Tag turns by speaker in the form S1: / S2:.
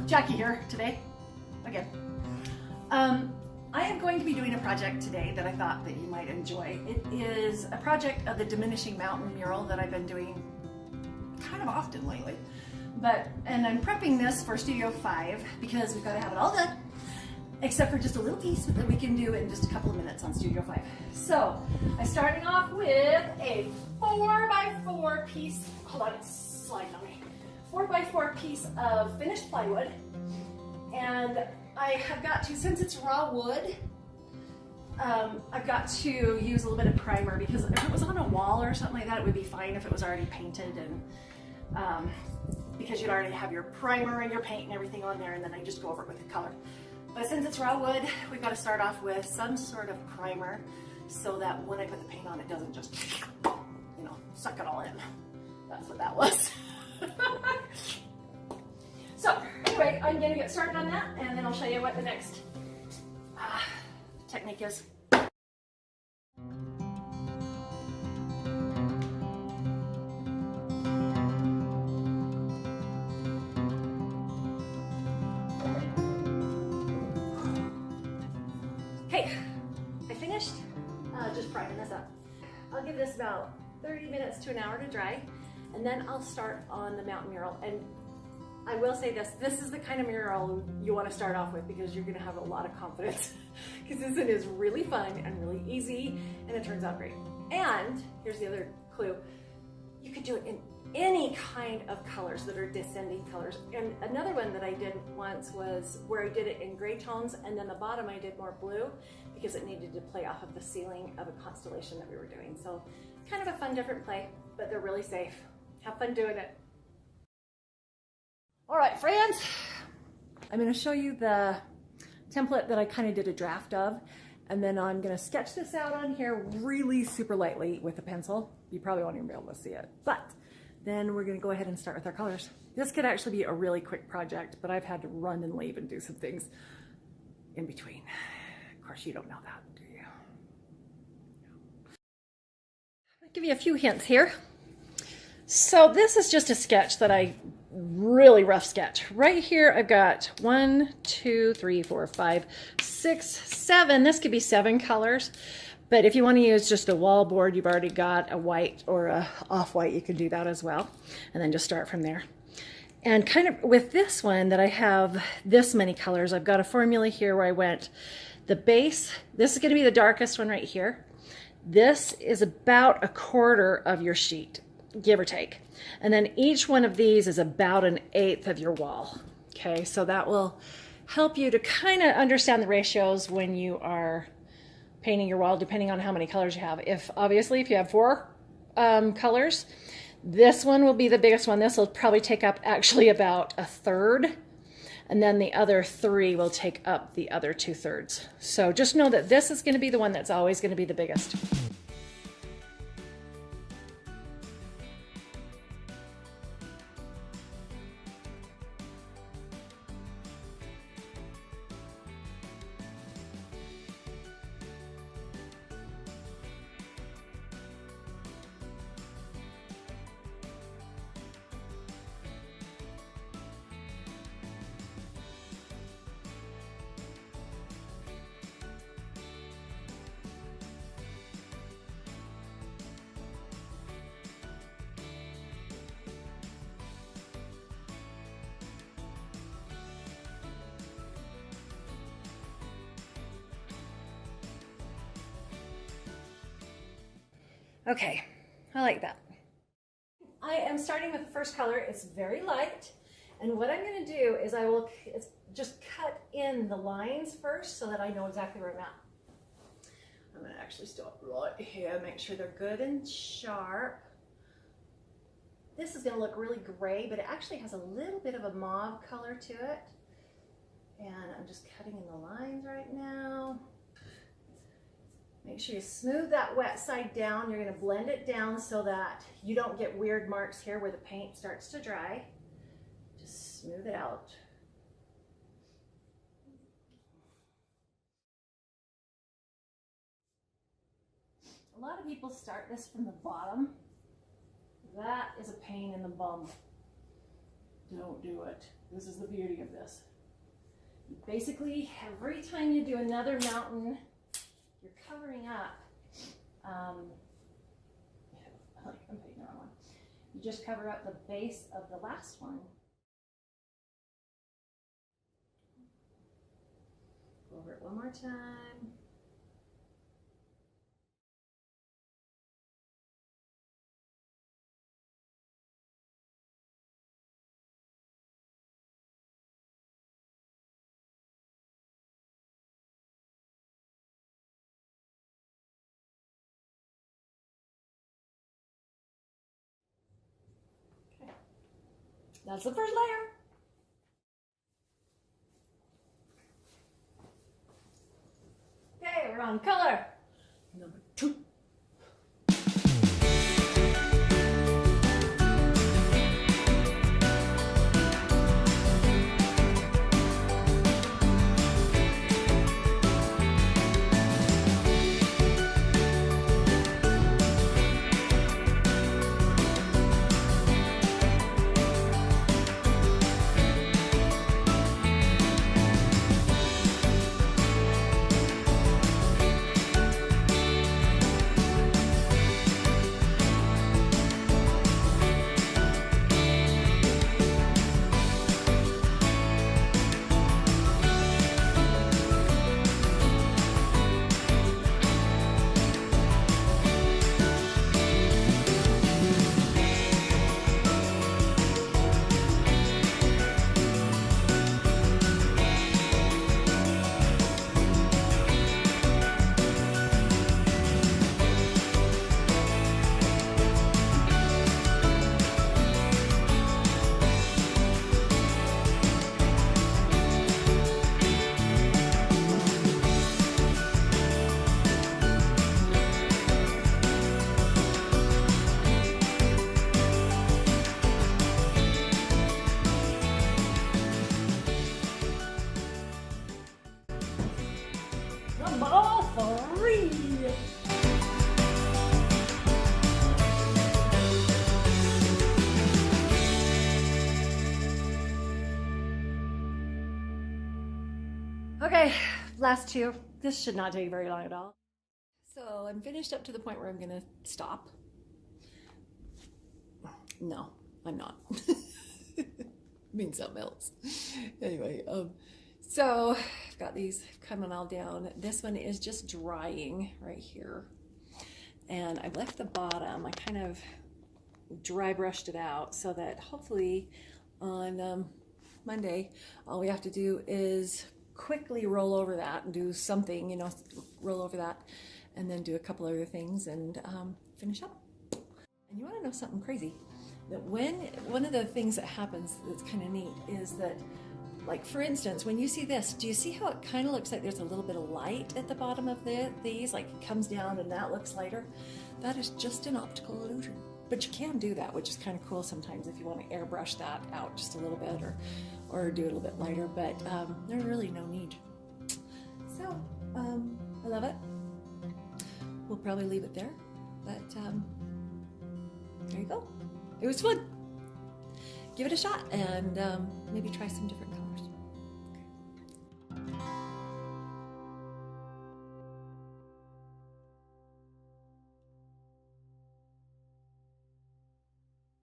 S1: Jackie here today, again. I am going to be doing a project today that I thought that you might enjoy. It is a project of the diminishing mountain mural that I've been doing kind of often lately. And I'm prepping this for Studio 5 because we've got to have it all done, except for just a little piece that we can do in just a couple of minutes on Studio 5. So I'm starting off with a 4x4 piece, hold on, it's sliding on me, 4x4 piece of finished plywood. And I have got to, since it's raw wood, I've got to use a little bit of primer because if it was on a wall or something like that, it would be fine if it was already painted, and because you'd already have your primer and your paint and everything on there, and then I just go over it with the color. But since it's raw wood, we've got to start off with some sort of primer so that when I put the paint on, it doesn't just, you know, suck it all in. That's what that was. So anyway, I'm going to get started on that, and then I'll show you what the next technique is. Okay, I finished just priming this up. I'll give this about 30 minutes to an hour to dry, and then I'll start on the mountain mural. And I will say this is the kind of mural you want to start off with because you're going to have a lot of confidence because this is really fun and really easy, and it turns out great. And here's the other clue. You could do it in any kind of colors that are descending colors. And another one that I did once was where I did it in gray tones, and then the bottom I did more blue because it needed to play off of the ceiling of a constellation that we were doing. So kind of a fun, different play, but they're really safe. Have fun doing it. All right, friends, I'm going to show you the template that I kind of did a draft of, and then I'm going to sketch this out on here really super lightly with a pencil. You probably won't even be able to see it, but then we're going to go ahead and start with our colors. This could actually be a really quick project, but I've had to run and leave and do some things in between. Of course, you don't know that, do you? I'll give you a few hints here. So this is just a sketch that I really rough sketch. Right here I've got 1, 2, 3, 4, 5, 6, 7. This could be 7 colors, but if you want to use just a wall board, you've already got a white or a off-white, you can do that as well, and then just start from there. And kind of with this one that I have this many colors, I've got a formula here where I went the base. This is going to be the darkest one right here. This is about 1/4 of your sheet, give or take. And then each one of these is about 1/8 of your wall. Okay, so that will help you to kind of understand the ratios when you are painting your wall, depending on how many colors you have. Obviously, if you have 4 colors, this one will be the biggest one. This will probably take up actually about 1/3. And then the other 3 will take up the other 2/3. So just know that this is going to be the one that's always going to be the biggest. Okay, I like that. I am starting with the first color. It's very light. And what I'm going to do is I will just cut in the lines first so that I know exactly where I'm at. I'm going to actually start right here, make sure they're good and sharp. This is going to look really gray, but it actually has a little bit of a mauve color to it. And I'm just cutting in the lines right now. Make sure you smooth that wet side down. You're going to blend it down so that you don't get weird marks here where the paint starts to dry. Just smooth it out. A lot of people start this from the bottom. That is a pain in the bum. don't do it. This is the beauty of this. Basically, every time you do another mountain, you're covering up. I'm putting the wrong one. You just cover up the base of the last one. Go over it one more time. Okay. That's the first layer. Okay, we're on color number 2. Number 3. Okay, last 2. This should not take very long at all. So I'm finished up to the point where I'm gonna stop. No, I'm not. Means something else. Anyway, so I've got these coming all down. This one is just drying right here. And I left the bottom, I kind of dry brushed it out so that hopefully on Monday, all we have to do is quickly roll over that and do something, you know, roll over that and then do a couple other things and finish up. And you want to know something crazy? That one of the things that happens that's kind of neat is that, like for instance, when you see this, do you see how it kind of looks like there's a little bit of light at the bottom of these, like it comes down and that looks lighter? That is just an optical illusion. But you can do that, which is kind of cool sometimes if you want to airbrush that out just a little bit or do it a little bit lighter, but there's really no need. So, I love it. We'll probably leave it there, but there you go. It was fun. Give it a shot and maybe try some different